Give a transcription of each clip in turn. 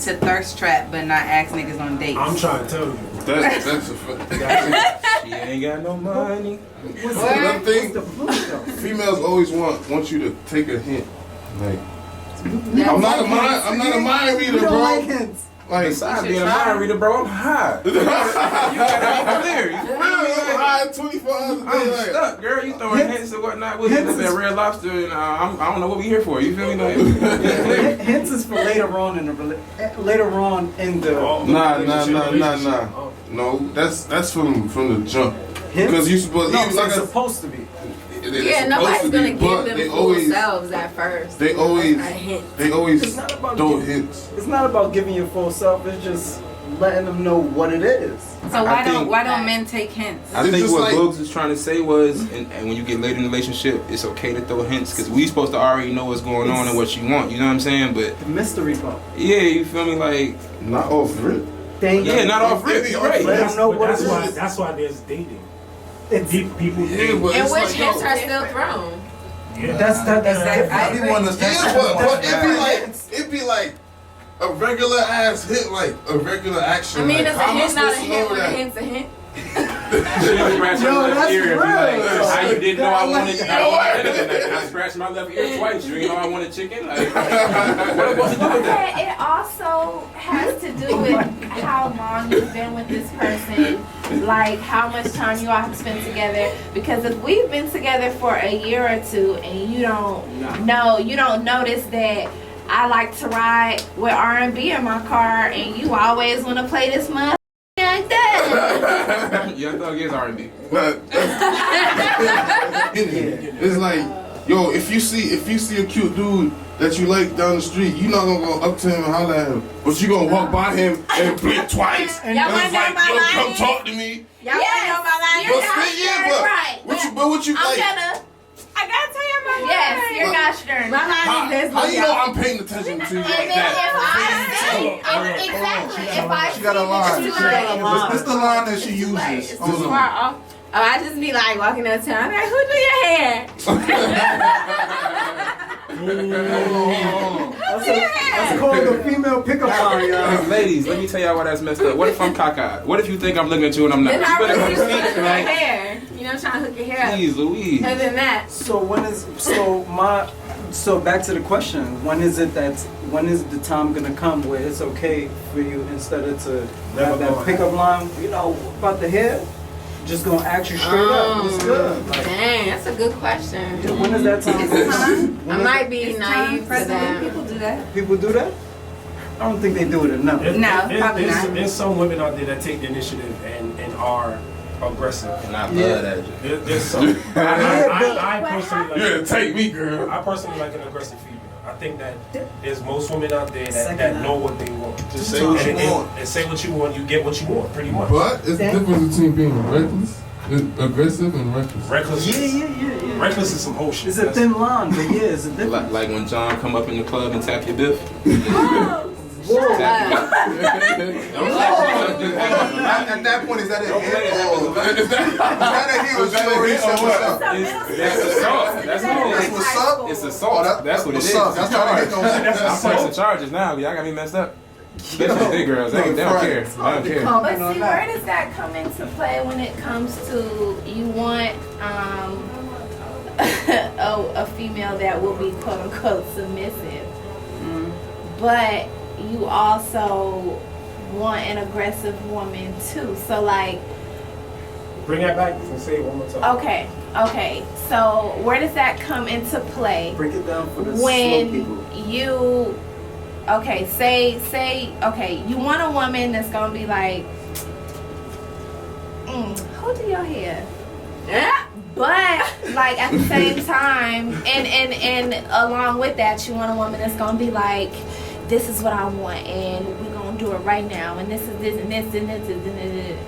to thirst trap but not ask niggas on dates. I'm trying to tell you. That's a fact. She ain't got no money. One thing, females always want you to take a hint. Like, I'm not a mind reader, bro. Like, Besides being a mind reader, bro, I'm high. You gotta be clear. for real, I'm high 24 hours a day. I'm Like, stuck, girl. You throwing hints and whatnot. With that Red Lobster, and I don't know what we here for. You feel me? Like, Hints is for later on in the Nah. No, that's from the jump. Because you supposed it's supposed to be. Yeah, nobody's gonna give them full selves at first. They always It's not about throw hints. It's not about giving your full self. It's just letting them know what it is. So why don't men take hints? I think what Bugs was trying to say was, and when you get later in the relationship, it's okay to throw hints because we supposed to already know what's going on and what you want. You know what I'm saying? But the mystery part. Yeah, you feel me? Like not off rip. Not off rip. You're right. Let them know what it is. That's why there's dating. People in which hints are still thrown. Yeah. That's It'd be like a regular ass hit, like a regular action. I mean, like, it's a hint, not a hint. When a hint's a hint. Yo, that's real. How you didn't know I wanted I scratched my left ear twice. You know I wanted chicken. Like, what am I supposed to do with that? It also has to do with how long you've been with this person, like how much time you all have spent together. Because if we've been together for a year or two and you don't notice that I like to ride with R&B in my car and you always want to play this month. Like that. Young Thug is R&B. It's like, yo, if you see a cute dude that you like down the street, you're not gonna go up to him and holler at him, but you gonna walk by him and blink twice. And it's like, yo, come talk to me. Y'all know my line. But what you like? I gotta tell you my line. Yes, you're not sure. My line is this. How you know I'm paying attention to you like that? She got a line. It's the line that she uses. Oh, I just be like walking up to him. I'm like, who do your hair? That's called the female pickup line, y'all. Ladies, let me tell y'all why that's messed up. What if I'm cockeyed? What if you think I'm looking at you and I'm not? Then You I better really come hook speak, your right? hair. You know, trying to hook your hair up. Please, Louise. Other than that. So back to the question, when is the time gonna come where it's okay for you instead of to have that pickup line, about the hair, just gonna ask you straight up, what's good? Like, Dang, that's a good question. when is that time? I might be naive to that. People do that. People do that? I don't think they do it enough. Probably not. There's some women out there that take the initiative and are aggressive. And I love that. There's some. I personally like. You're gonna take me, girl. I personally like an aggressive female. I think that there's most women out there that know what they want. Just say what you want. And say what you want, you get what you want, pretty much. But it's the difference between being reckless, aggressive, and reckless. Reckless. Yeah. Reckless is some whole shit. It's a thin line, but yeah, it's a difference. Like when John come up in the club and tap your biff. Whoa. At that point, is that a hit? Is that a hit? Or is that a hit? That's assault. That's what's up. It's assault. That's what it is. That's how they get I'm pressing charges now. Y'all got me messed up. Bitches, big girls. They don't care. I don't care. But see, where does that come into play when it comes to you want a female that will be quote unquote submissive, but you also want an aggressive woman too. So like, Bring that back and say it one more time. Okay. So where does that come into play? Break it down for the When slow people. you say you want a woman that's gonna be like, who do your hair? But like at the same time, and along with that, you want a woman that's gonna be like, this is what I want, and we're gonna do it right now, and this is this and this and this and this.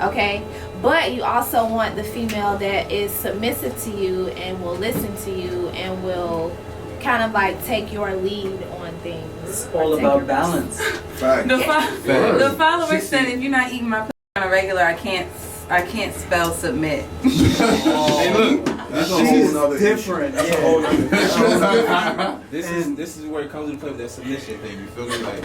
Okay, but you also want the female that is submissive to you and will listen to you and will kind of like take your lead on things. It's all about balance. The follower said, if you're not eating my pussy on a regular, I can't spell submit. Hey, look. That's a whole nother different. That's a whole nother This is where it comes into play with that submission thing. You feel me? Like,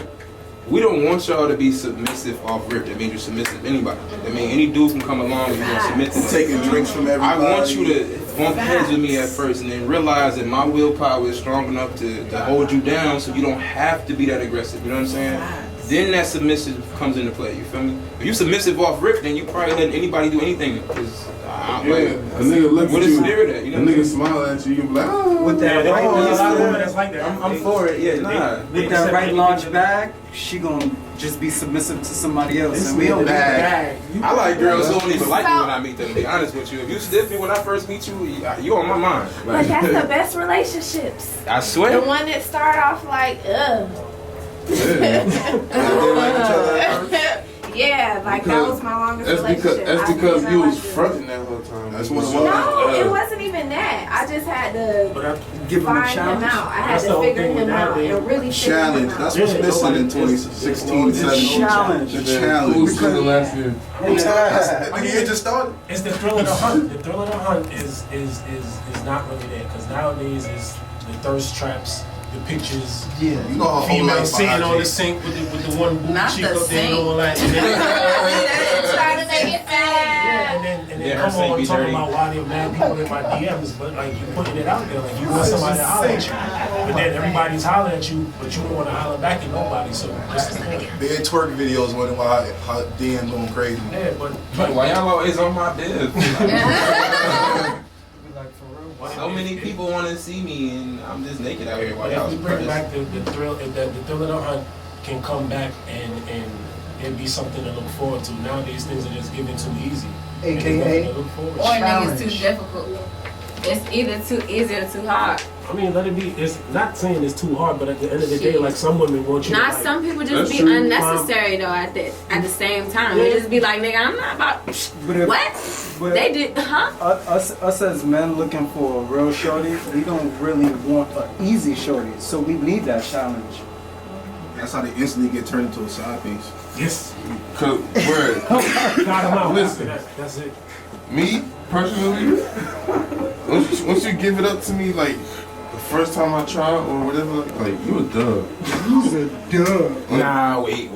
we don't want y'all to be submissive off rip. That means you're submissive to anybody. I mean, any dude can come along and you're gonna submit to them. Taking drinks from everybody. I want you to bump heads with me at first and then realize that my willpower is strong enough to hold you down so you don't have to be that aggressive. You know what I'm saying? Then that submissive comes into play. You feel me? If you submissive off rip, then you probably letting anybody do anything. Cause a nigga look what at is you, spirit at? You know a nigga smile at you, you can be like, oh. With that Yeah, right there's a lot of women launch, that's like that. I'm for it. Yeah, nah. with that right launch back, she gonna just be submissive to somebody else, and we don't bag. I like girls who don't even like me when I meet them. To be honest with you, if you stiff me when I first meet you, you on my mind. But that's the best relationships. I swear. The one that start off like, ugh. Yeah. Yeah, like that was my longest That's relationship. that's I because never you was liked it. fronting that whole time. That's what it was. No, it wasn't even that. I just had to give them a find him challenge. out. I had That's the to whole figure thing with him out nowadays. and really figure Challenge. him out. That's what's missing in 2016, The 17. challenge. The Who's challenge. the last year? Like you just started. It's the thrill of the hunt. The thrill of the hunt is not really there because nowadays is the thirst traps, the pictures, Yeah. You know how whole female life sitting on the IG. sink with the one booty Not cheek the up there, you know, sink. like, Trying to make it fast. and then Yeah, her come on sink be talking dirty. about why there are mad people in my DMs, but like you putting it out there, like you want somebody to holler at you, but then everybody's hollering at you, but you don't want to holler back at nobody. So what's the point? They had twerk videos when how Dan going crazy. Yeah, but Why y'all always on my div? like for real. So many people want to see me, and I'm just naked out here. Why But y'all if we bring surprised? back the thrill, if the thrill of the hunt can come back and it'd be something to look forward to. Nowadays things are just given too easy. And there's nothing AKA to look forward to. Or niggas too Challenge. difficult. It's either too easy or too hard. I mean, let it be. It's not saying it's too hard, but at the end of the day, like some women want you. Not to, like, some people That's just be true. unnecessary though at the same time. They just be like, nigga, I'm not about But if, what? but They did us as men looking for a real shorty, we don't really want an easy shorty, so we need that challenge. That's how they instantly get turned into a side piece. Yes. Cause word, Got them out. Listen. That's it. me personally, once you give it up to me, like the first time I try or whatever, like you a dub. He's a dub. Nah, wait.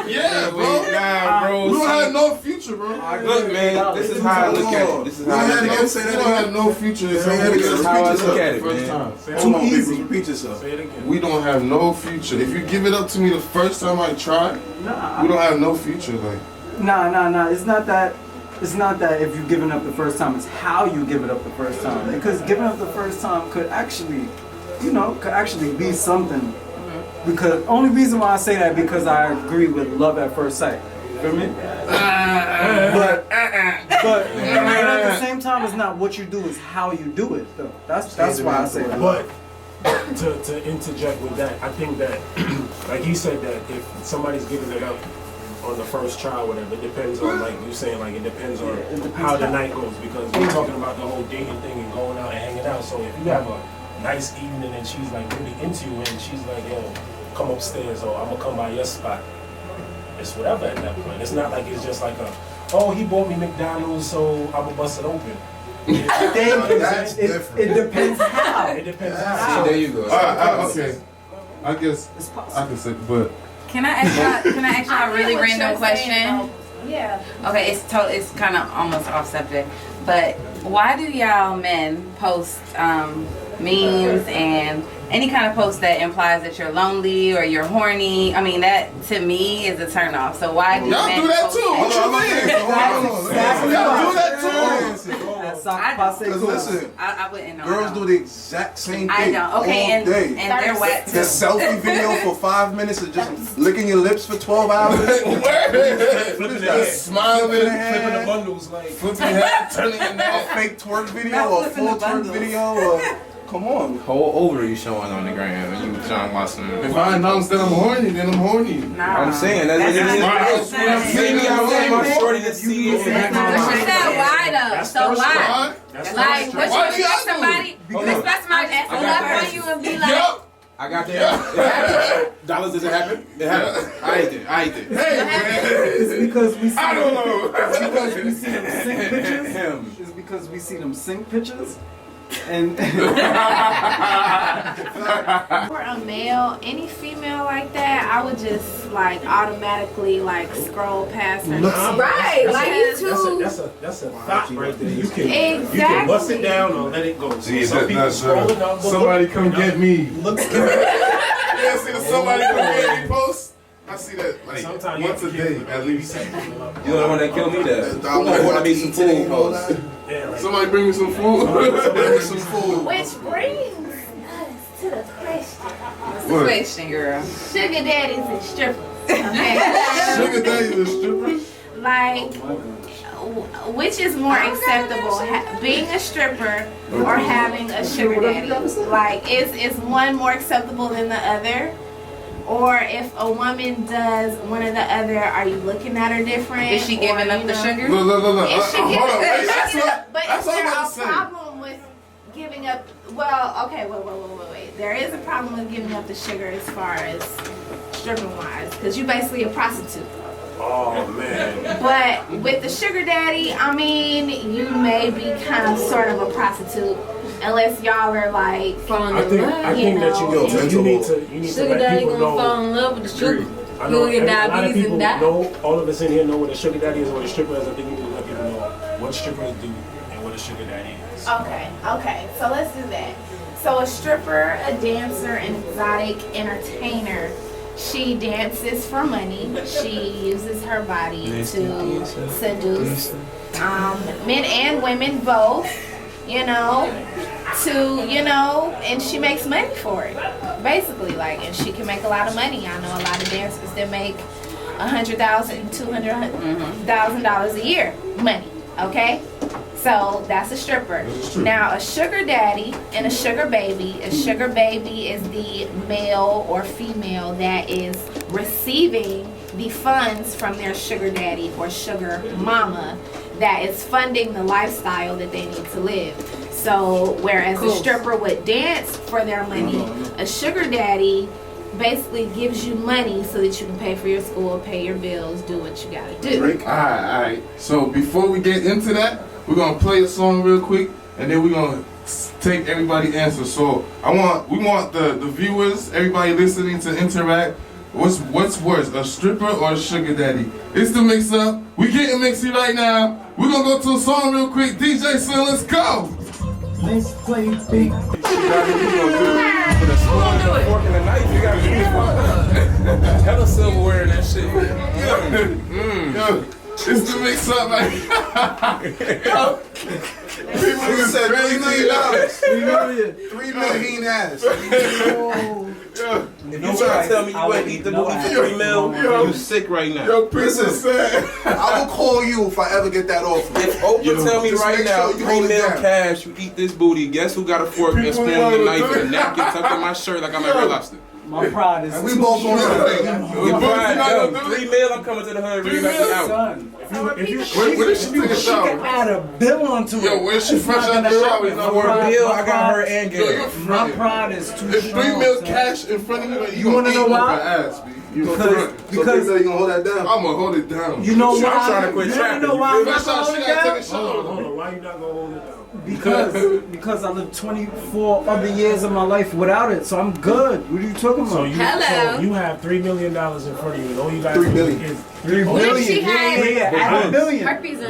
Yeah, bro. Nah, bro. We don't have no future, bro. Look, man, this is how I look at it. This is We how I don't look have at no it. say We that don't have again. no future. If Say that somebody again. gets How I first look at it, first man. time. Say it Too again. easy. Repeat yourself. Say it again. We don't have no future. If you give it up to me the first time I try, Nah, we don't have no future. Like nah. It's not that. It's not that if you're giving up the first time. It's how you give it up the first time. Because giving up the first time could actually, be something. Because only reason why I say that because I agree with love at first sight. Feel me? But at the same time, it's not what you do, it's how you do it. Though that's why I say that. But to interject with that, I think that, like he said, that if somebody's giving it up on the first try, or whatever, it depends on, like you saying, like it depends on it depends how the how- night goes. Because we're talking about the whole dating thing and going out and hanging out. So if you have a nice evening and she's like really into you and she's like, yo, come upstairs or I'm gonna come by your spot. It's whatever at that point. It's not like it's just like oh, he bought me McDonald's, so I'm gonna bust it open. That's different. It depends how. It depends See, how. there you go. okay, I guess It's I possible. can say, but Can I ask y'all a really what random you're question? saying, though. Yeah. Okay, it's kind of almost off subject, but why do y'all men post memes and any kind of post that implies that you're lonely or you're horny? I mean, that to me is a turn off. So why do y'all men do that post too. What you mean? Exactly. Y'all do that too. At Sock I Passe Because Club. listen, I wouldn't know. girls do the exact same thing I know. Okay, all and day. they're wet The too. selfie video for 5 minutes of just licking your lips for 12 hours. Flipping the head. Smiling, Flipping the bundles like. flipping your head, turning your A neck. fake twerk video Not or a flipping the full twerk bundles. video or come on. Whole ovary showing on the gram, and you John Watson. If I announce that I'm horny, then I'm horny. Nah. I'm saying that's maybe I want my shorty to see it. But she said why though? That's So thirst why? Why? That's Like, what Why you do y'all expect do somebody? it? You expect somebody to pull up on you and be like, Yup. I got that. Dollars, does it happen? It happened. I ate it. It's because we see I don't know. It's because we see them sync pictures. Him. It's because we see them sync pictures. And For a male, any female like that, I would just like automatically like scroll past her. Right, like you too. That's a thought right there. You can Exactly. bust it down or let it go. So Yeah, some people scrolling up. somebody come get me. Look Yeah, see the somebody come get me post. I see that like Sometimes once a day at least. You the one that killed me there. I'm gonna order me some food post. Somebody bring me some food. Bring me some food. Which brings us to the question: What's the question, girl? sugar daddies and strippers. Okay. Sugar daddy and strippers. Like, which is more acceptable, being a stripper or having a sugar daddy? Like, is one more acceptable than the other? Or if a woman does one or the other, are you looking at her different? Is she giving up the sugar? Look. Is she Hold giving on, wait, that's what. But That's is what I'm there about a to say. problem with giving up? Well, okay, wait. There is a problem with giving up the sugar as far as stripping wise, because you're basically a prostitute. Oh man. But with the sugar daddy, I mean, you may be kind of sort of a prostitute, unless y'all are like Falling I in think love. that you need to Sugar let daddy people gonna fall know. in love with the sugar. I know You'll get a lot of diabetes people and die. know. All of us in here know what a sugar daddy is or what a stripper is. I think we need to let people know what strippers do and what a sugar daddy is. Okay, so let's do that. So a stripper, a dancer, an exotic entertainer. She dances for money. She uses her body to seduce men and women both, and she makes money for it. Basically, and she can make a lot of money. I know a lot of dancers that make $100,000, $200,000 a year money. Okay? So that's a stripper. Now a sugar daddy and a sugar baby. A sugar baby is the male or female that is receiving the funds from their sugar daddy or sugar mama that is funding the lifestyle that they need to live. So whereas a stripper would dance for their money, a sugar daddy basically gives you money so that you can pay for your school, pay your bills, do what you gotta do. Alright. So before we get into that, we're gonna play a song real quick, and then we're gonna take everybody's answers. So we want the viewers, everybody listening, to interact. What's worse, a stripper or a sugar daddy? It's the mix up. We getting mixy right now. We're gonna go to a song real quick. DJ Sin, let's go. let's play big. Put a fork and a knife. You gotta do this. Hella silverware and that shit. Yo, it's the mix up, man. Yo, people You said $3 million. $3 $3 million ass. Yo, If you try to tell me you ain't eat the booty for $3 million, you sick right now. yo, Prince is sad. I will call you if I ever get that offer. If Oprah tell me Just right make now, sure you hold $3 it million down. cash, you eat this booty, guess who got a fork and spoon and a knife and a napkin tucked in my shirt like I'm at Red Lobster? My pride is And we both gonna do it. Your pride done. $3 million, I'm coming to the hood, really let me out. son. Where did she take a She can shower? add a bill onto it. Yo, where's she It's fresh not out the gonna shower? happen. It's not My worth pride- Bill, my I got pride- her and Yo, Gary. you're My fronting. pride is too If strong. 3 mil son. cash in front of you, You wanna know why? Ass, B. You Because- front. So you gonna hold that down? I'ma hold it down. You know I'm why? trying to quit You trapping. know why You I'm feel not That's how gonna she hold it gotta down? take a shower. Hold on. Why you not gonna hold it down? Because I lived 24 other years of my life without it, so I'm good. What are you talking about? So you have $3 million in front of you, and all you got to do billion. is $3 What if billion. she had Add a billion. herpes or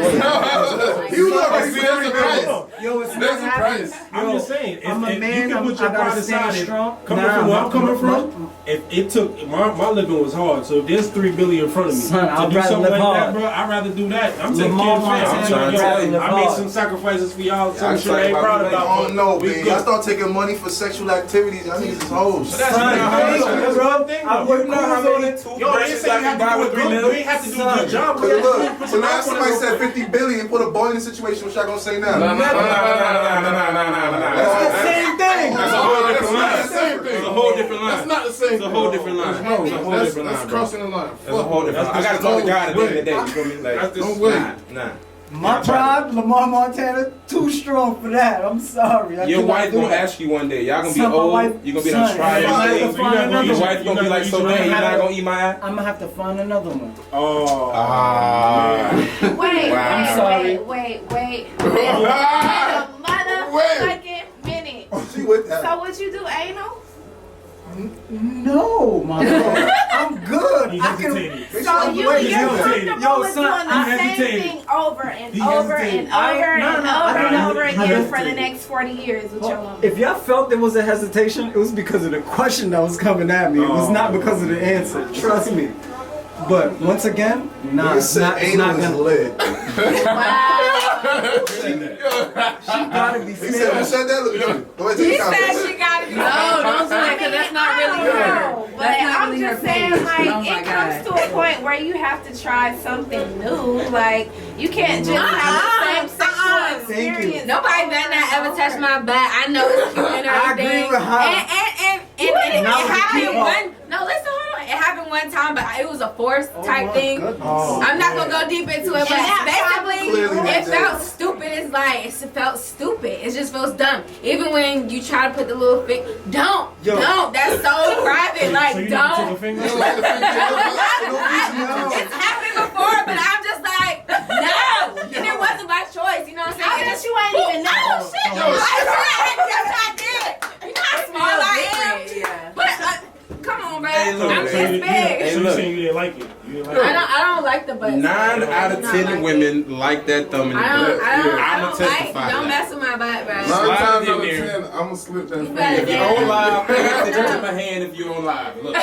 You already See, there's a price. Yo, it's There's not a price. I'm just saying, I'm a if man, you can put your I gotta pride stand aside, strong. coming from where I'm coming from, if it took my living was hard, so if there's $3 billion in front of me Son, to I'd do rather something live like hard. that, bro, I'd rather do that. I'm taking Lamar care of Montana, fans. I'm trying to tell you. I made some sacrifices for y'all. Yeah, Some I shit I ain't ain't proud about to I about. don't know, We man. good. Y'all start taking money for sexual activities. Y'all niggas is hoes. That's Son, not how hey, that's bro, one thing, I though. work You know how many Yo, they toothbrushes say I you have can buy to with do $3 a good. million? You ain't have to do a Son. good job. Cause look, Put so your now mouth on somebody it real said quick. 50 billion, put a boy in the situation. What y'all gonna say now? No. That's the same thing. That's a whole different line. That's the same thing. It's a whole different line. That's not the same It's a whole different line. No, It's a whole that's different line, bro. crossing the line. That's a whole different. I gotta talk to God at the end of the day. You feel me? Like, No way. nah. My pride, Lamar Montana, too strong for that. I'm sorry. I Your cannot wife do gonna that. ask you one day. Y'all gonna be Son, my old. wife- You gonna be in a son, trial. I'm gonna have to You find not another Your one. wife gonna be like, so dang, you're not gonna eat my ass? I'm gonna have to find another one. Oh. Wait, I'm sorry. wait. Wait. Motherfucking with that. So what you do, anal? No, my lord. I'm good. He I can. hesitated. So you're comfortable Yo, with son, doing the I same hesitated. thing over and He over hesitated. and over and over and over He again for the hesitated. next 40 years with your woman? If y'all felt there was a hesitation, it was because of the question that was coming at me. It was not because of the answer. Trust me. But once again, nah, You it's said not anal is gonna. lit. She gotta be He said, who serious. said that? Look, go ahead, take He a said comment. she gotta be. No, don't do that because that's not really her. But That's not I'm really her just saying, page. like, Oh my it comes God. to a point where you have to try something new. Like, you can't just have the same sexual Thank you. experience. Nobody better not ever touch my butt. I know it's cute and I agree everything. with her. And it Now the happened people- one. No, listen, hold on. It happened one time, but it was a forced type thing. Oh. I'm not gonna go deep into it, but basically, Clearly it not felt stupid. It's like it felt stupid. It just feels dumb. Even when you try to put the little thing, don't. That's so private. Like, So you don't. take a finger? You don't like the It's happened before, but I'm just like, no. And it wasn't my choice. You know what I'm saying? I bet you ain't even know. Oh shit! Yes, I did. You know how small I am. Yeah. But come on, bro. Hey, look, I'm So this you big. look. saying you didn't like it? You didn't like it? I don't like the butt. 9 out of Not 10 like women like that thumb in the I butt. don't I'ma like. testify Don't to that. mess with my butt, bro. 9 Slide times in out of there. 10, I'ma slip that You finger. better If you're Yeah. on live, pay attention to my hand if you're on live. Look,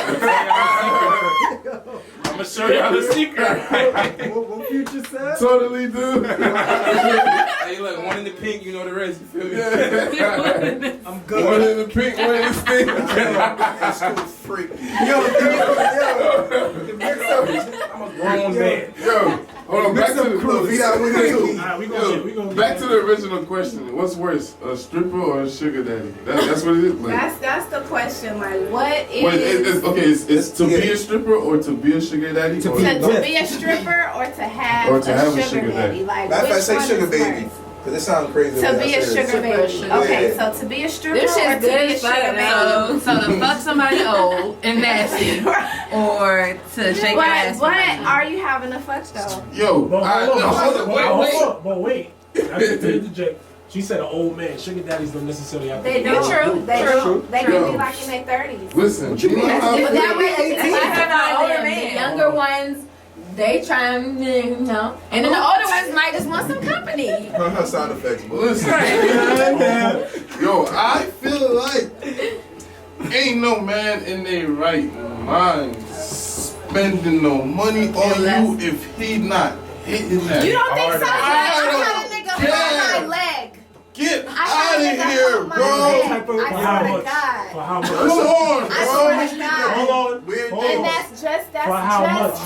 I'm gonna show y'all the secret. What Future said? Totally do. Hey, look, one in the pink, you know the rest. You feel me? I'm One good. in the pink, one in the stink. freak. Yo, the mix-up. I'm a grown man. Yo, hold on, back to the Crew, beat out with it too. Alright, we gonna back to the original question. What's worse, a stripper or a sugar daddy? That's what it is. Like, That's the question. Like, what is wait, it's okay. It's to be Yeah. a stripper or to be a sugar daddy? To or be- to be a stripper or to have, Or to have a sugar daddy? Like, Matter of which fact, say one sugar is baby. worse? Because it sounds crazy. To when be I a say sugar that. baby. sugar Okay, Yeah. so to be a stripper This or shit's to good be a as fuck, sugar baby. So to fuck somebody old and nasty, or to shake your ass. But are you having a fuck though? Yo, But hold on, wait. But wait. I need to interject. She said an old man. Sugar daddies don't necessarily have to They be do. True. They True. do. They True. can be like in their 30s. Listen, you know how But that way, That's I have an older older man. man. The younger ones, they try and, you know. And then the older ones might just want some company. Her sound effects, but Listen, yo, I feel like ain't no man in their right mind spending no money on you if he not hitting that. You don't think so? I don't had a nigga care. hold my leg. Get I out had a of nigga here, hold my bro. leg. Type of- I For swear how to much? God. For how much? Come on, I bro. swear to God. Hold on. weird Hold And on. that's just For how much? the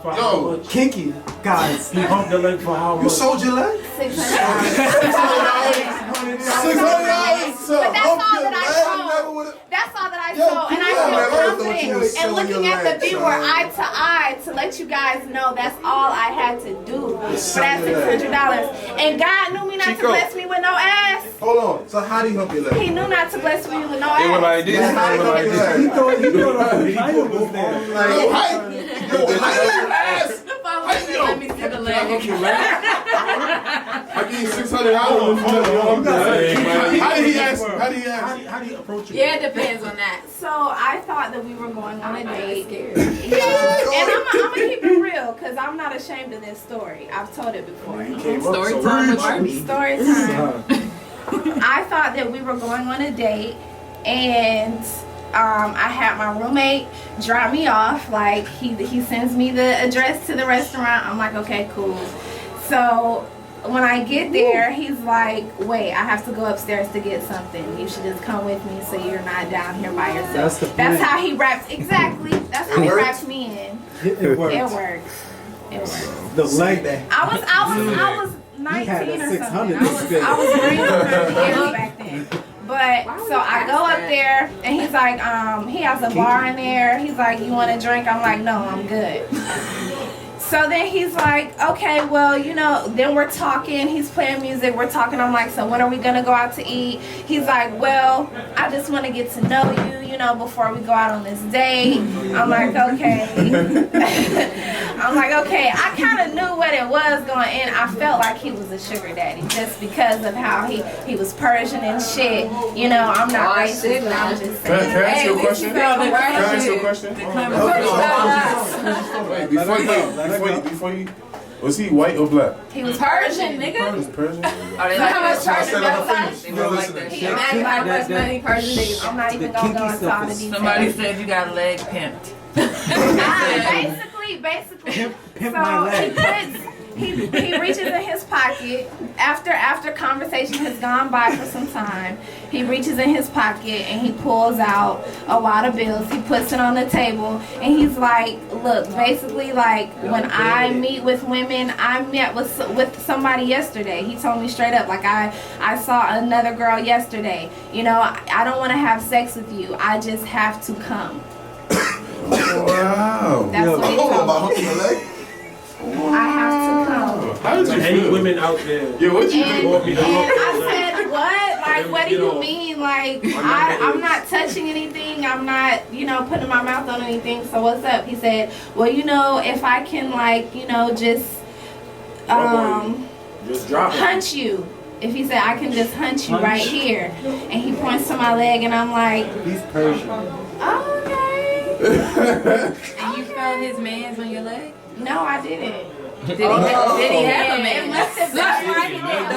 For Yo. how much? Kinky, guys. He humped the leg for how much? You sold your leg? $600. $600 to But that's hump all your that I leg? sold. Never would've- That's all that I Yo, saw, and I people feel never thought you confident was and selling looking your at the legs, viewer son. eye to eye to let you guys know that's all I had to do for that selling your legs. $600. And God knew me not to Chico. bless me with no ass. Hold on. So how do you hump your leg? He knew not to bless me with no They were ass. like this. Yeah, how They do were you like hump this. your He leg? thought the vagina was there. Yo, height. Yo, height your ass. Let me see the leg. I give you $600. How did he ask? How did he ask? How do you approach it? Yeah, it depends on that. So I thought that we were going on a date. And I'm gonna keep it real because I'm not ashamed of this story. I've told it before. Story time with Barbie. Story time. I thought that we were going on a date, and I had my roommate drop me off. Like he sends me the address to the restaurant. I'm like, okay, cool. So when I get there, he's like, wait, I have to go upstairs to get something. You should just come with me so you're not down here by yourself. That's the That's plan. how he wrapped. Exactly. That's how It he worked? wrapped me in. It worked. It worked. It worked. The leg that. I was 19 had a or 600 something. to spend. I was green for 30 years back then. But so I go up there and he's like, he has a bar in there. He's like, you want a drink? I'm like, no, I'm good. So then he's like, okay, well, you know, then we're talking. He's playing music. We're talking. I'm like, so when are we going to go out to eat? He's like, well, I just want to get to know you. You you know, before we go out on this date. I'm like, okay. I'm like, okay. I kind of knew what it was going in. I felt like he was a sugar daddy just because of how he was Persian and shit. You know, I'm not racist, but I'm just saying. Can I ask you a question? Can I ask you a question? Before you, was he white or black? He was Persian, nigga. He was Persian. Oh, they like how much that. Persian They does like that He shit. imagine how much money Persian niggas. I'm not even gonna go into all the details. Somebody said you got a leg pimped. Basically, so he reaches in his pocket after conversation has gone by for some time. He reaches in his pocket and he pulls out a wad of bills. He puts it on the table and he's like, "Look, basically, like when I meet with women, I met with somebody yesterday. He told me straight up, like I saw another girl yesterday. You know, I don't want to have sex with you. I just have to come." Wow. That's what he Hold on, told about me. hooking the leg? I have to come. How did you Any feel? women out there? Yeah, what you And think? want me to I look? said, what? Like, what do you mean? Like, I'm not touching anything. I'm not, you know, putting my mouth on anything. So what's up? He said, well, you know, if I can, like, you know, just Just drop it. hunch you. If he said, I can just hunch you right here. And he points to my leg and I'm like, He's Persian. oh, okay. And you felt his man's on your leg? No, I didn't. Did he have a man? It must have been It must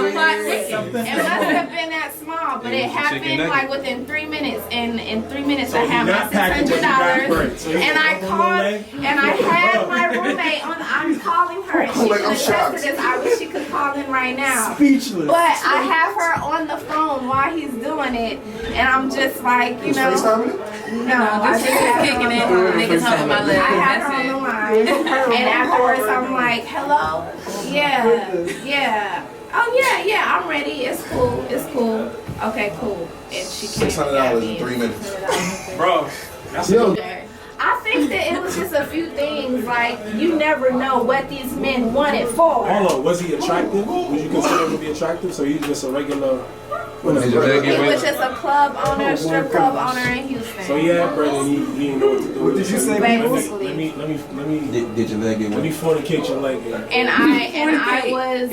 have been that small, but it happened like within 3 minutes. And in 3 minutes, I had my $600, and I called, and I had my roommate on. I'm calling her, and she could attest to this. I wish she could call in right now. Speechless. But I have her on the phone while he's doing it, and I'm just like, you know, no, I just have Kicking her it, on the line. niggas humping my leg. I had her on the line, and afterwards I'm like, hello, yeah. Oh yeah, I'm ready. It's cool. Okay, cool. And she came. $600 in 3 minutes. Bro, that's I think that it was just a few things. Like, you never know what these men wanted for. Hold on, was he attractive? Would you consider him to be attractive? So he's just a regular. He was just a club owner, a strip club owner in Houston. So he had bread and he didn't know what to do. What did you say? Let me Did your leg get let me wet? fornicate your leg. And I was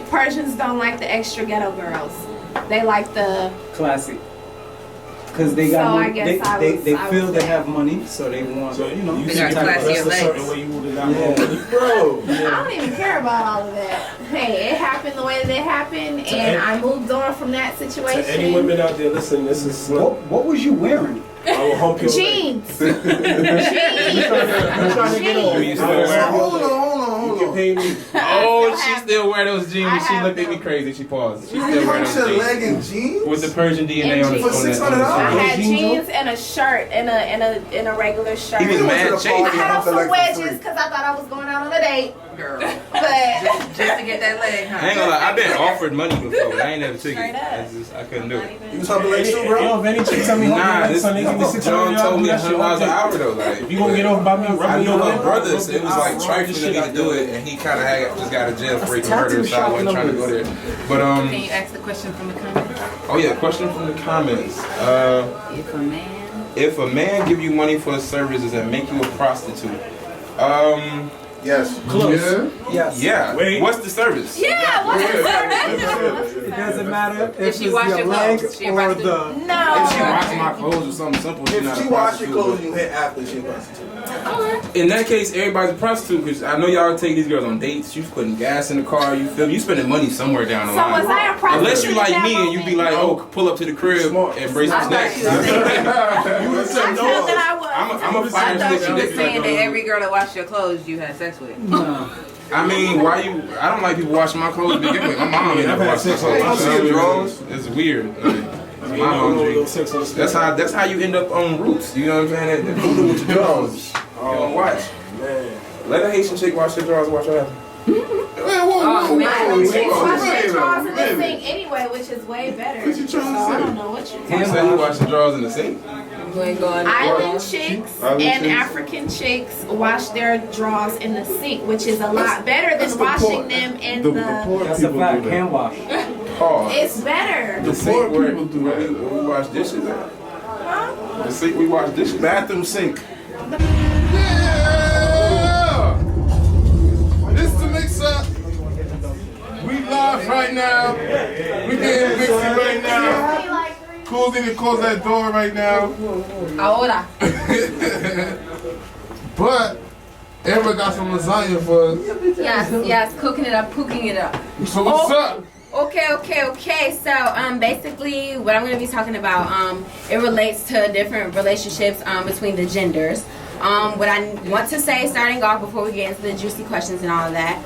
Persians don't like the extra ghetto girls. They like the Classic. Because they got So I money. guess They, I they, was- they I feel was they there. have money, so they want, So you know. you They see got the type of classier that's a legs. certain way you would have got Yeah. more money. Bro. I don't even care about all of that. Hey, it happened the way that it happened, and I moved on from that To situation. any women out there, listen, this is slim. What was you wearing? I will hump your leg. Jeans. I'm trying to get on. You still wear Hold on. You can pay me. Oh, she still wear those jeans. I She have looked at me them. crazy. She paused. She You still wear punch those your jeans. leg in jeans? With the Persian DNA on the For $600? I had Jeans jeans and a shirt and a regular shirt. He was mad I chafed. had on some wedges because I thought I was going out on a date. Girl. But Just to get that leg, I huh? ain't gonna lie. I've been offered money before, but I ain't never took it. Straight up. It's just, I couldn't do it. You was humping legs too, bro? Yo, if any chick tell me Nah, hump your this son, they give me $600. John told me that shit $100 an all hour day. though. Like, If you gonna get off by me, I rub me knew your my leg, brothers. rub It was I'll like rub trifling the for me shit to out do your it, leg. and he kind of just got out of jail for raping Tattoo murder, so I shop wasn't trying to go there. But Can you ask the question from the comments? oh yeah, question from the comments. If a man If a man give you money for a service, does that make you a prostitute? Yes. Yeah. Yes. Yeah. Wait. What's the service? yeah, what's the It doesn't matter if she it's wash your your leg clothes, she or prostitute. the. No. If she washes my clothes or something simple, she's not If a she wash your prostitute. clothes and you hit after, she a prostitute. In that case, everybody's a prostitute because I know y'all take these girls on dates. You putting gas in the car. You feel me? You spending money somewhere down the So line. was I a prostitute? Unless you like in that me and you be like, oh, pull up to the crib and bring some I snacks. thought you were saying, You would have I said felt no. that I was. I'm a I fire thought stick. you were saying that every girl that washed your clothes you had sex with. No. I mean, why you? I don't like people washing my clothes to begin with. My mom ain't never washed my clothes. It's weird. Like, it's my laundry. That's how you end up on roots. You know what I'm saying? That voodoo with your drawers. You don't watch. Man. Let a Haitian chick wash her drawers and watch her happen. Chicks wash their drawers in the Wait a sink anyway, which is way better. What you trying to So I say? don't know what you're You talking say you wash the drawers in the sink? You ain't going Island chicks Island and chicks. African chicks wash their drawers in the sink, which is a lot better That's than the washing poor- them in The the. poor That's a people fact. do that. Hand wash. Pause. It's better. The sink poor where people do that. we wash dishes at. Huh? The sink we wash dishes. Bathroom sink. Yeah! This the mix-up. We live right now. We getting mixy right now. Cool didn't close that door right now. Ahora. But Amber got some lasagna for us. Yes, cooking it up. So what's up? Okay. So, basically, what I'm going to be talking about, it relates to different relationships between the genders. What I want to say, starting off before we get into the juicy questions and all of that,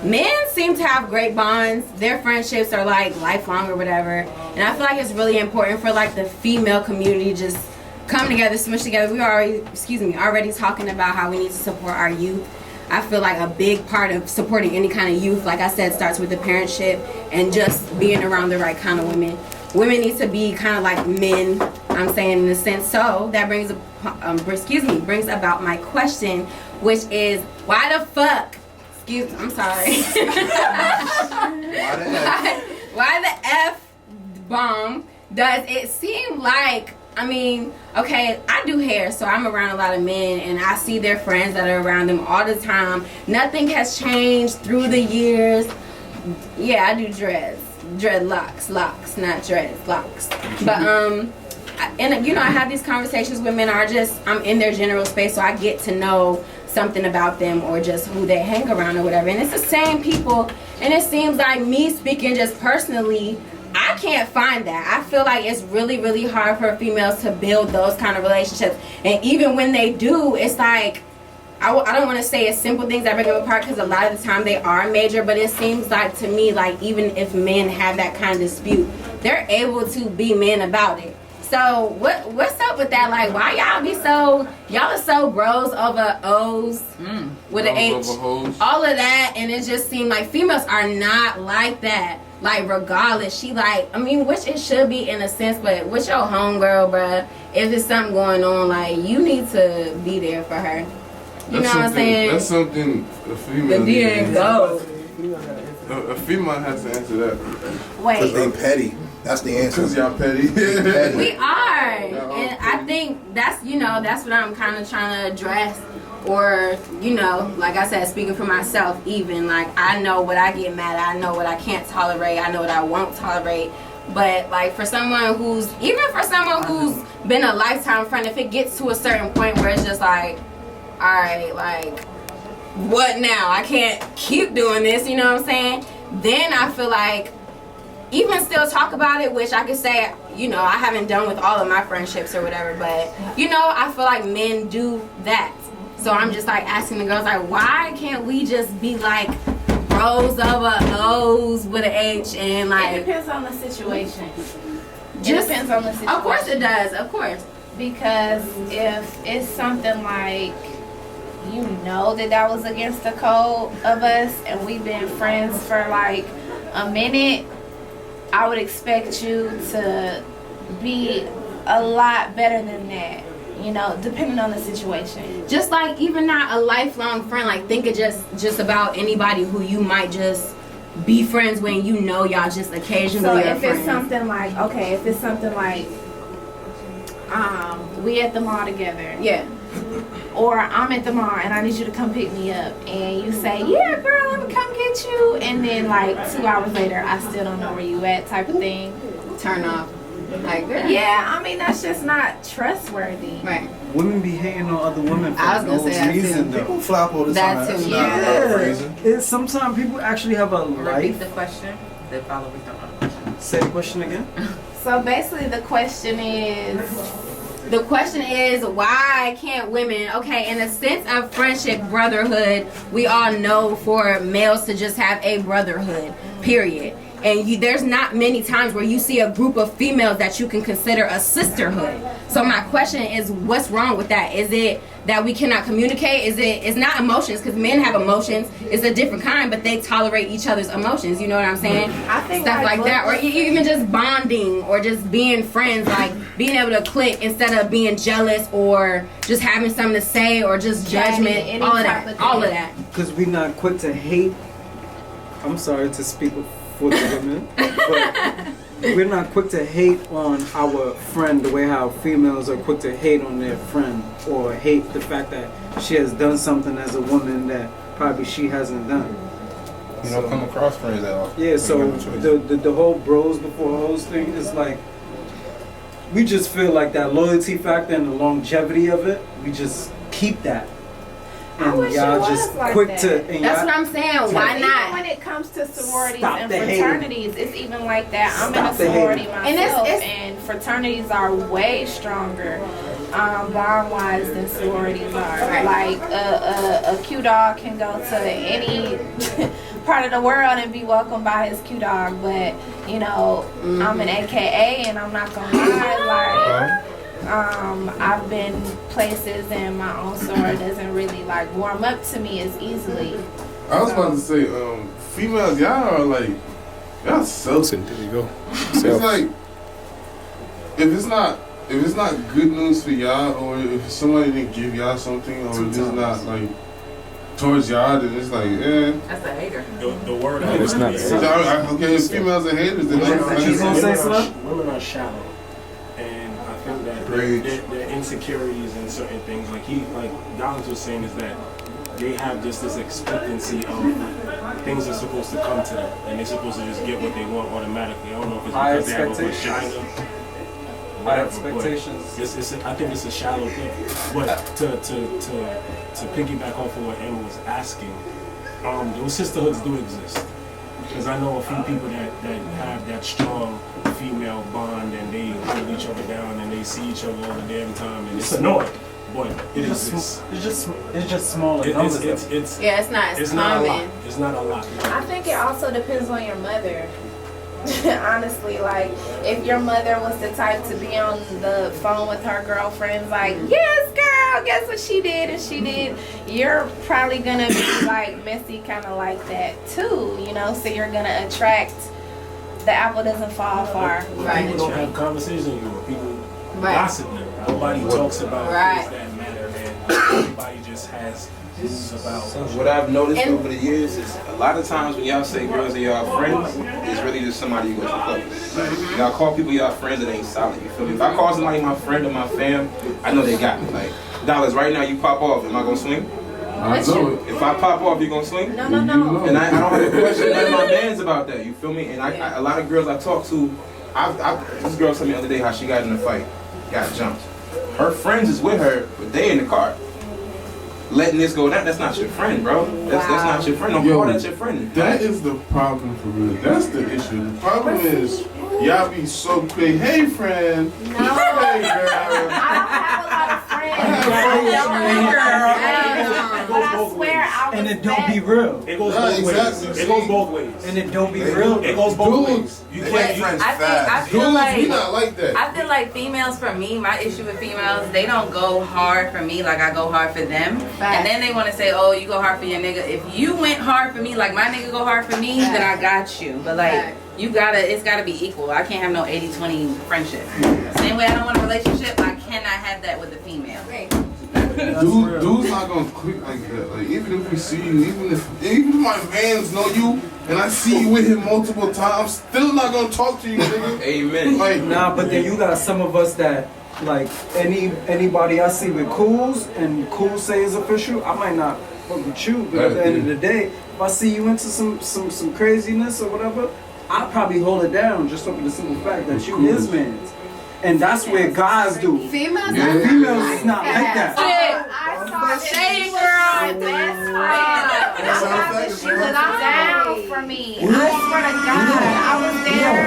men seem to have great bonds. Their friendships are like lifelong or whatever, and I feel like it's really important for like the female community to just come together, smush together. We are already talking about how we need to support our youth. I feel like a big part of supporting any kind of youth, like I said, starts with the parentship and just being around the right kind of women. Women need to be kind of like men, I'm saying, in a sense. So that brings about my question, which is, why the fuck? I'm sorry. Why the F bomb does it seem like? I mean, okay, I do hair, so I'm around a lot of men, and I see their friends that are around them all the time. Nothing has changed through the years. Yeah, I do dreadlocks, locks, not dreads, locks. But and you know, I have these conversations with men. I'm in their general space, so I get to know something about them or just who they hang around or whatever. And it's the same people, and it seems like, me speaking just personally, I can't find that. I feel like it's really, really hard for females to build those kind of relationships. And even when they do, it's like, I don't want to say it's simple things that break them apart, because a lot of the time they are major, but it seems like to me, like, even if men have that kind of dispute, they're able to be men about it. So what's up with that? Like, why y'all are so bros over O's with an H, all of that, and it just seemed like females are not like that. Like, regardless, she like, I mean, which it should be in a sense, but with your homegirl, bruh, if there's something going on, like, you need to be there for her. You know what I'm saying? That's something a female The DNA goes. A female has to answer that. Wait. Because they petty. That's the answer. Because y'all petty. We are. And I think that's what I'm kind of trying to address. Or, like I said, speaking for myself, even, like, I know what I get mad at. I know what I can't tolerate. I know what I won't tolerate. But, like, for someone who's been a lifetime friend, if it gets to a certain point where it's just like, all right, like, what now? I can't keep doing this, you know what I'm saying? Then I feel like, even still talk about it, which I could say, I haven't done with all of my friendships or whatever, but, I feel like men do that. So I'm just like asking the girls, like, why can't we just be like bros over O's with an H, and like, it depends on the situation. Just depends on the situation. Of course it does, of course. Because if it's something like, that was against the code of us, and we've been friends for like a minute, I would expect you to be a lot better than that. Depending on the situation. Just like, even not a lifelong friend, like, think of just about anybody who you might just be friends when y'all just occasionally so are if friends. it's something like, we at the mall together. Yeah. Or I'm at the mall and I need you to come pick me up, and you say, yeah girl, let me come get you, and then like 2 hours later I still don't know where you at, type of thing. Turn off. Like, yeah, I mean, that's just not trustworthy. Right. Women be hating on other women for I was no gonna say that reason, too. though. People flop all the That time. too. Yeah. Sometimes people actually have a Repeat life. the question. They follow with the question. Say the question again. So basically the question is, why can't women, okay, in a sense of friendship, brotherhood, we all know for males to just have a brotherhood, period. And there's not many times where you see a group of females that you can consider a sisterhood. So my question is, what's wrong with that? Is it that we cannot communicate? It's not emotions, because men have emotions. It's a different kind, but they tolerate each other's emotions. You know what I'm saying? I think stuff like that. Or even just bonding, or just being friends, like being able to click instead of being jealous or just having something to say or just judgment. All of that. Because we're not quick to hate. I'm sorry to speak for the women, but we're not quick to hate on our friend the way how females are quick to hate on their friend or hate the fact that she has done something as a woman that probably she hasn't done. You don't come across friends that often. Yeah, so the whole bros before hoes thing is like, we just feel like that loyalty factor and the longevity of it, we just keep that. I And wish y'all it was just like quick that. to. And That's y'all, what I'm saying. Why Even not? when it comes to sororities Stop and the hating. fraternities, it's even like that. I'm in Stop a the sorority hating. myself, And and fraternities are way stronger bond-wise than sororities are. Right. Like a Q dog can go to any part of the world and be welcomed by his Q dog, but you know, I'm an AKA, and I'm not gonna lie, like. I've been places and my own soror doesn't really like warm up to me as easily. I was about to say, females, y'all are like, y'all selfish. There you go. It's like, if it's not good news for y'all, or if somebody didn't give y'all something, or if it's not like towards y'all, then it's like, That's a hater. The word It's not is okay, if females are haters, then You gonna say something? women are shallow, and I think that their insecurities and certain things, like Dallas was saying, is that they have just this expectancy of things are supposed to come to them, and they're supposed to just get what they want automatically. I don't know if it's High because they have a expectations. vagina. High whatever, but expectations. I think it's a shallow thing. But to piggyback off of what Emma was asking, those sisterhoods do exist. Because I know a few people that have that strong female bond, and they hold each other down and they see each other all the damn time, and it's annoying. But it exists. It's just smaller numbers. Yeah, it's not as It's not a lot. common. It's not a lot. I think it also depends on your mother. Honestly, like if your mother was the type to be on the phone with her girlfriends, like, yes, girl, guess what she did and she did, you're probably gonna be like messy, kind of like that too, you know. So you're gonna attract. The apple doesn't fall far. Right. People don't have conversations anymore. People Right. gossip now. Nobody talks about Right. things that matter, and everybody just has about. What I've noticed over the years is a lot of times when y'all say girls are y'all friends, it's really just somebody you go to club with. Y'all call people y'all friends that ain't solid. You feel me? If I call somebody my friend or my fam, I know they got me. Like, Dollars, right now you pop off, am I gonna swing? I know it. If I pop off, you gonna swing? No. And I don't have a question none of my bands about that. You feel me? And a lot of girls I talk to, this girl told me the other day how she got in a fight, got jumped. Her friends is with her, but they in the car. Letting this go down, that's not your friend, bro. That's not your friend. Don't call that your friend. That is the problem for real. That's the issue. The problem is y'all be so quick. Hey, friend. No. Hey, girl. I don't have a lot of friends. But I swear I was And it don't be real. It goes Yeah, both exactly. ways. It goes both ways. And it don't be real. It goes both Dudes, ways. You They can't. make friends I fast. feel Dudes, like we not like that. I feel like females, for me, my issue with females, they don't go hard for me like I go hard for them. And then they want to say, oh, you go hard for your nigga. If you went hard for me like my nigga go hard for me, then I got you. But like, it's gotta be equal. I can't have no 80-20 friendship. Same way I don't want a relationship, I cannot have that with a female. Dude's not gonna quit like that. Like, even if we see you, even if my fans know you and I see you with him multiple times, still not gonna talk to you, nigga. Amen. Like, Nah, but then you got some of us that like anybody I see with Cools and Cool say is official, I might not fuck with you, but at the end of the day, if I see you into some craziness or whatever, I'll probably hold it down just over the simple fact that you his man. And that's where guys do. Females Yeah. are Females is not like that. I saw Shady my girl. best friend. She was down for me. I swear to God, I was there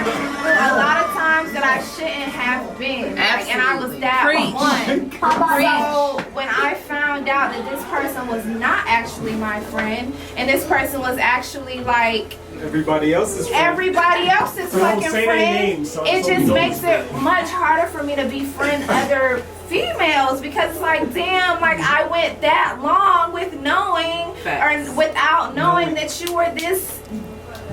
a lot of times that I shouldn't have been. Like, and I was that one. So when I found out that this person was not actually my friend, and this person was actually like Everybody else's friend. everybody else's So don't fucking say their friend, names, so it we just don't makes say. it much harder for me to befriend other females, because it's like, damn, like I went that long with knowing or without knowing that you were this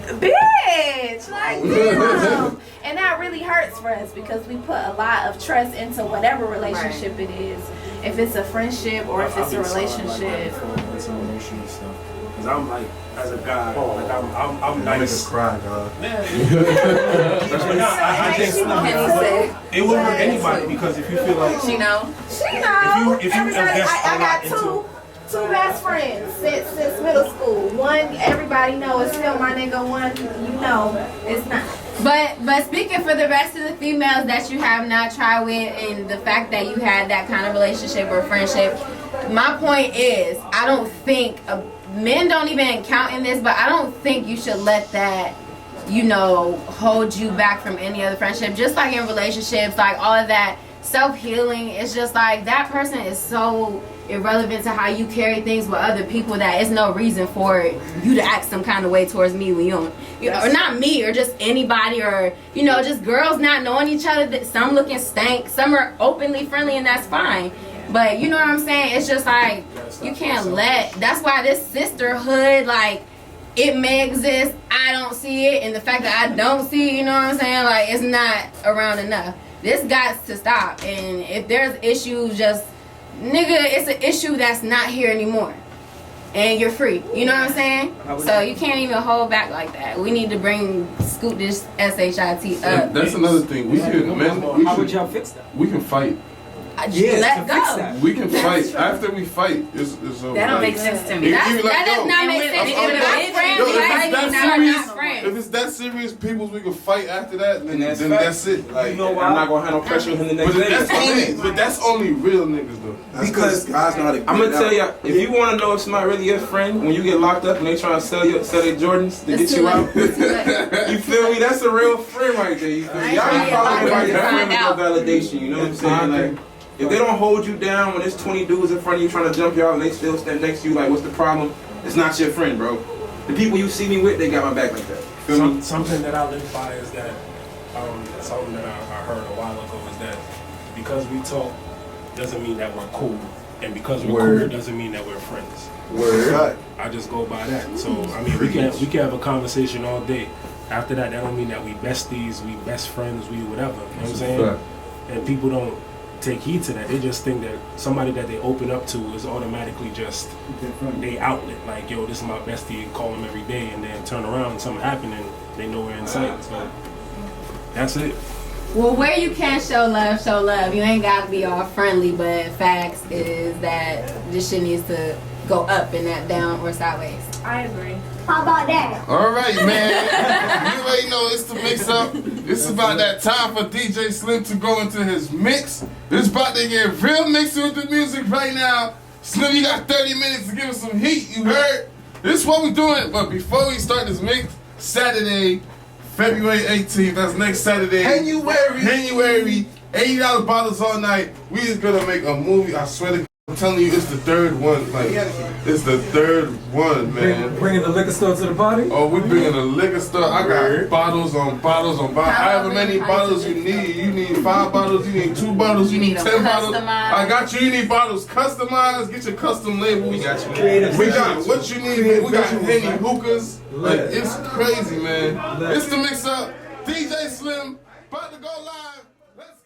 bitch. Like, damn. And that really hurts for us because we put a lot of trust into whatever relationship it is. If it's a friendship or if it's a relationship. Some emotional stuff. Because Cause I'm like, as a guy, like I'm nice. Cry, God. Man. I think it will hurt anybody because if you feel like She know. She know. if you Everybody, invest I a got lot two best friends since middle school. One everybody know is still my nigga. One you know it's not. But speaking for the rest of the females that you have not tried with, and the fact that you had that kind of relationship or friendship, my point is, I don't think men don't even count in this, but I don't think you should let that, you know, hold you back from any other friendship. Just like in relationships, like all of that self-healing, it's just like that person is so irrelevant to how you carry things with other people that it's no reason for you to act some kind of way towards me when you don't, you know, or not me, or just anybody, or you know, just girls not knowing each other. That some looking stank, some are openly friendly, and that's fine. But you know what I'm saying? It's just like you can't let. That's why this sisterhood, like, it may exist. I don't see it, and the fact that I don't see it, you know what I'm saying? Like, it's not around enough. This got to stop. And if there's issues, just nigga, it's an issue that's not here anymore, and you're free. You know what I'm saying? So you can't even hold back like that. We need to scoot this SHIT up. That's another thing. How would y'all fix that? We can fight. Let go. We can fight. After we fight, it's over. That don't make sense to me. That does not make sense. If it's that serious, peoples, we can fight after that, then that's it. Like, you know why? I'm not gonna have no pressure on him the next day. But that's only real niggas though. Because guys know how to get I'm gonna it tell out. you, if you want to know if somebody really your friend, when you get locked up and they try to sell their Jordans to get you out, you feel me? That's a real friend right there. You feel me? Y'all be following like your friend with no validation. You know what I'm saying? Like, if they don't hold you down when there's 20 dudes in front of you trying to jump you out and they still stand next to you, like, what's the problem? It's not your friend, bro. The people you see me with, they got my back like that. Something that I live by is that, something that I heard a while ago is that because we talk doesn't mean that we're cool. And because we're cool doesn't mean that we're friends. Word. I just go by that. So, I mean, we can have a conversation all day. After that don't mean that we besties, we best friends, we whatever. You know what I'm saying? And people don't take heed to that. They just think that somebody that they open up to is automatically just they outlet. Like, yo, this is my bestie, and call them every day, and then turn around and something happen and they know we're in sight. So that's it. Well, where you can show love, show love. You ain't gotta be all friendly, but facts is that this shit needs to go up and not down or sideways. I agree. How about that? All right, man. You already know it's the mix-up. It's about that time for DJ Slim to go into his mix. It's about to get real mixed with the music right now. Slim, you got 30 minutes to give us some heat. You heard? This is what we're doing. But before we start this mix, Saturday, February 18th. That's next Saturday. January. $80 bottles all night. We just gonna make a movie. I swear to God, I'm telling you, it's the third one. Like, it's the third one, man. Bringing the liquor store to the party? Oh, we bringing the liquor store. I got bottles on bottles on bottles. However many bottles you need. You need 5 bottles. You need 2 bottles. You need 10 bottles. I got you. You need bottles customized. Get your custom labels. We got you. We got what you need. We got Henny hookahs. Like, it's crazy, man. It's the mix-up. DJ Slim about to go live. Let's go.